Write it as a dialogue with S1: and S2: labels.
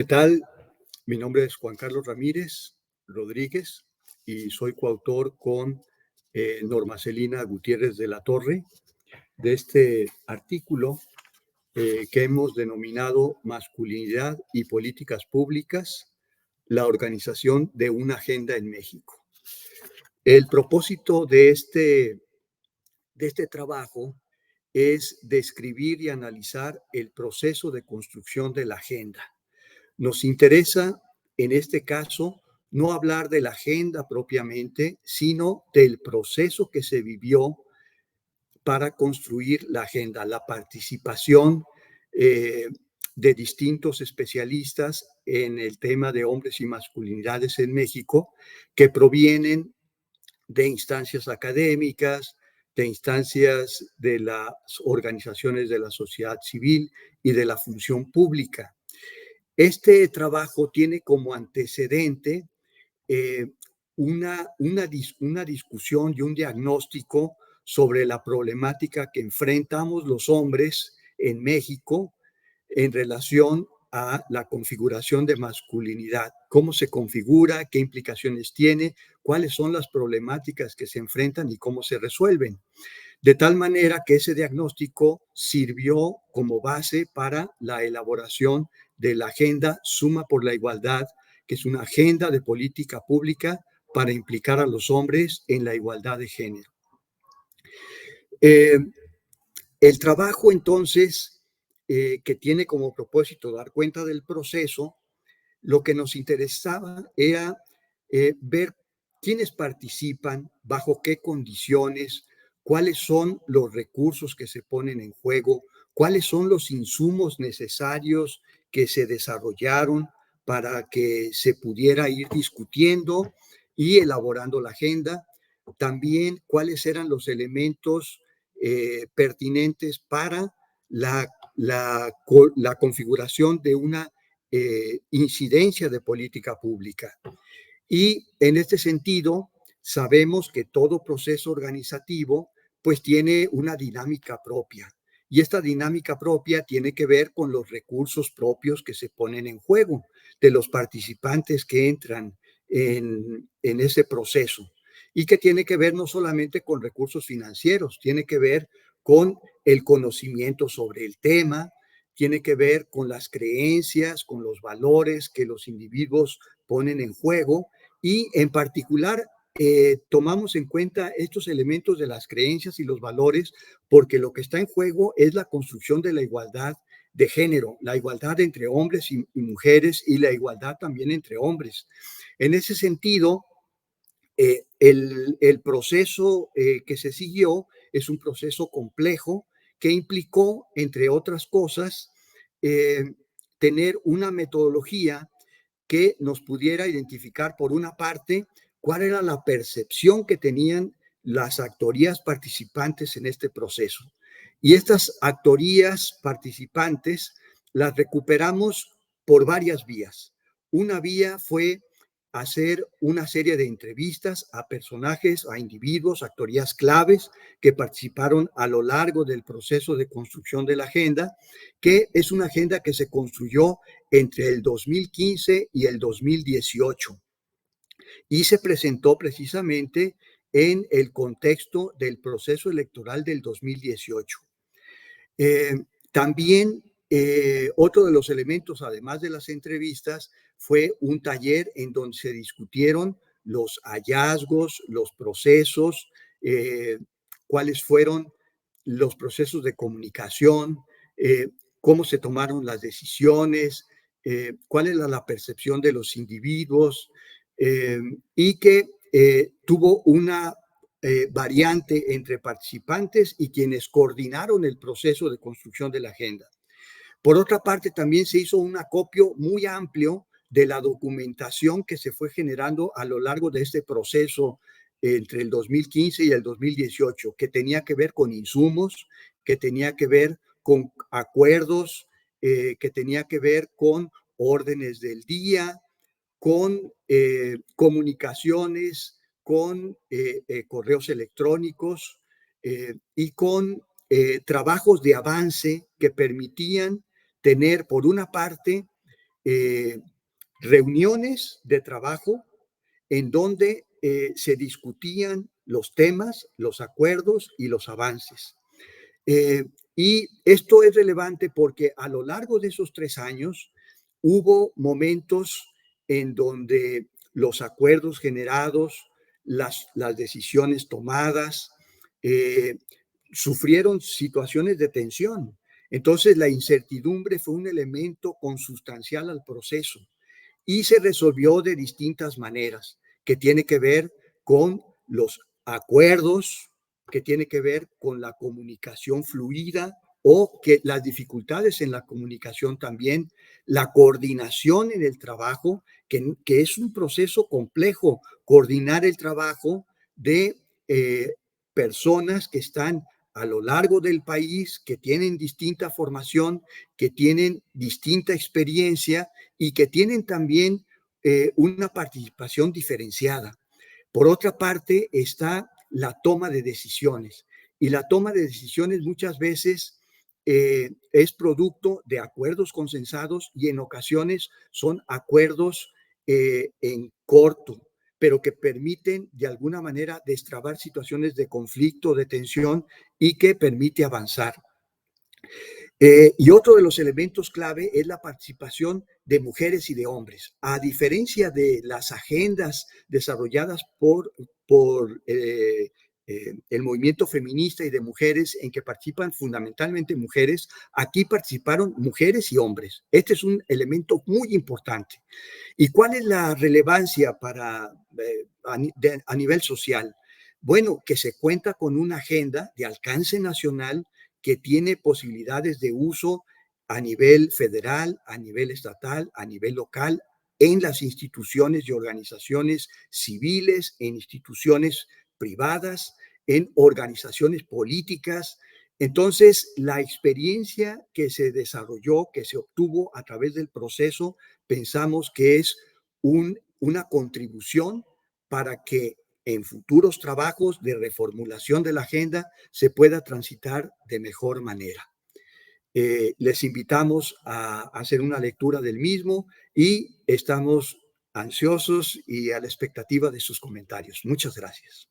S1: ¿Qué tal? Mi nombre es Juan Carlos Ramírez Rodríguez y soy coautor con Norma Celina Gutiérrez de la Torre de este artículo que hemos denominado Masculinidad y Políticas Públicas, la organización de una agenda en México. El propósito de este trabajo es describir y analizar el proceso de construcción de la agenda. Nos interesa, en este caso, no hablar de la agenda propiamente, sino del proceso que se vivió para construir la agenda, la participación de distintos especialistas en el tema de hombres y masculinidades en México, que provienen de instancias académicas, de instancias de las organizaciones de la sociedad civil y de la función pública. Este trabajo tiene como antecedente eh, una discusión y un diagnóstico sobre la problemática que enfrentamos los hombres en México en relación a la configuración de masculinidad, cómo se configura, qué implicaciones tiene, cuáles son las problemáticas que se enfrentan y cómo se resuelven. De tal manera que ese diagnóstico sirvió como base para la elaboración de la Agenda Suma por la Igualdad, que es una agenda de política pública para implicar a los hombres en la igualdad de género. El trabajo, entonces, que tiene como propósito dar cuenta del proceso, lo que nos interesaba era ver quiénes participan, bajo qué condiciones, cuáles son los recursos que se ponen en juego, cuáles son los insumos necesarios que se desarrollaron para que se pudiera ir discutiendo y elaborando la agenda. También cuáles eran los elementos pertinentes para la configuración de una incidencia de política pública. Y en este sentido, sabemos que todo proceso organizativo pues tiene una dinámica propia. Y esta dinámica propia tiene que ver con los recursos propios que se ponen en juego de los participantes que entran en ese proceso. Y que tiene que ver no solamente con recursos financieros, tiene que ver con el conocimiento sobre el tema, tiene que ver con las creencias, con los valores que los individuos ponen en juego y en particular tomamos en cuenta estos elementos de las creencias y los valores porque lo que está en juego es la construcción de la igualdad de género, la igualdad entre hombres y mujeres y la igualdad también entre hombres. En ese sentido, el proceso que se siguió es un proceso complejo que implicó, entre otras cosas, tener una metodología que nos pudiera identificar, por una parte, cuál era la percepción que tenían las actorías participantes en este proceso. Y estas actorías participantes las recuperamos por varias vías. Una vía fue hacer una serie de entrevistas a personajes, a individuos, actorías claves que participaron a lo largo del proceso de construcción de la agenda, que es una agenda que se construyó entre el 2015 y el 2018 y se presentó precisamente en el contexto del proceso electoral del 2018. También otro de los elementos, además de las entrevistas, fue un taller en donde se discutieron los hallazgos, los procesos, cuáles fueron los procesos de comunicación, cómo se tomaron las decisiones, cuál era la percepción de los individuos y que tuvo una variante entre participantes y quienes coordinaron el proceso de construcción de la agenda. Por otra parte, también se hizo un acopio muy amplio de la documentación que se fue generando a lo largo de este proceso entre el 2015 y el 2018, que tenía que ver con insumos, que tenía que ver con acuerdos, que tenía que ver con órdenes del día, con comunicaciones, con correos electrónicos y con trabajos de avance que permitían tener, por una parte, eh, reuniones de trabajo en donde se discutían los temas, los acuerdos y los avances. Eh, y esto es relevante porque a lo largo de esos 3 años hubo momentos en donde los acuerdos generados, las decisiones tomadas, eh, sufrieron situaciones de tensión. Entonces, la incertidumbre fue un elemento consustancial al proceso y se resolvió de distintas maneras, que tiene que ver con los acuerdos, que tiene que ver con la comunicación fluida o que las dificultades en la comunicación también, la coordinación en el trabajo, que es un proceso complejo, coordinar el trabajo de personas que están a lo largo del país, que tienen distinta formación, que tienen distinta experiencia y que tienen también una participación diferenciada. Por otra parte, está la toma de decisiones. Y la toma de decisiones muchas veces es producto de acuerdos consensados y en ocasiones son acuerdos en corto, pero que permiten de alguna manera destrabar situaciones de conflicto, de tensión y que permite avanzar. Y otro de los elementos clave es la participación de mujeres y de hombres. A diferencia de las agendas desarrolladas por el movimiento feminista y de mujeres, en que participan fundamentalmente mujeres, aquí participaron mujeres y hombres. Este es un elemento muy importante. ¿Y cuál es la relevancia a nivel social? Bueno, que se cuenta con una agenda de alcance nacional que tiene posibilidades de uso a nivel federal, a nivel estatal, a nivel local, en las instituciones y organizaciones civiles, en instituciones privadas, en organizaciones políticas. Entonces, la experiencia que se desarrolló, que se obtuvo a través del proceso, pensamos que es una contribución para que en futuros trabajos de reformulación de la agenda se pueda transitar de mejor manera. Les invitamos a hacer una lectura del mismo y estamos ansiosos y a la expectativa de sus comentarios. Muchas gracias.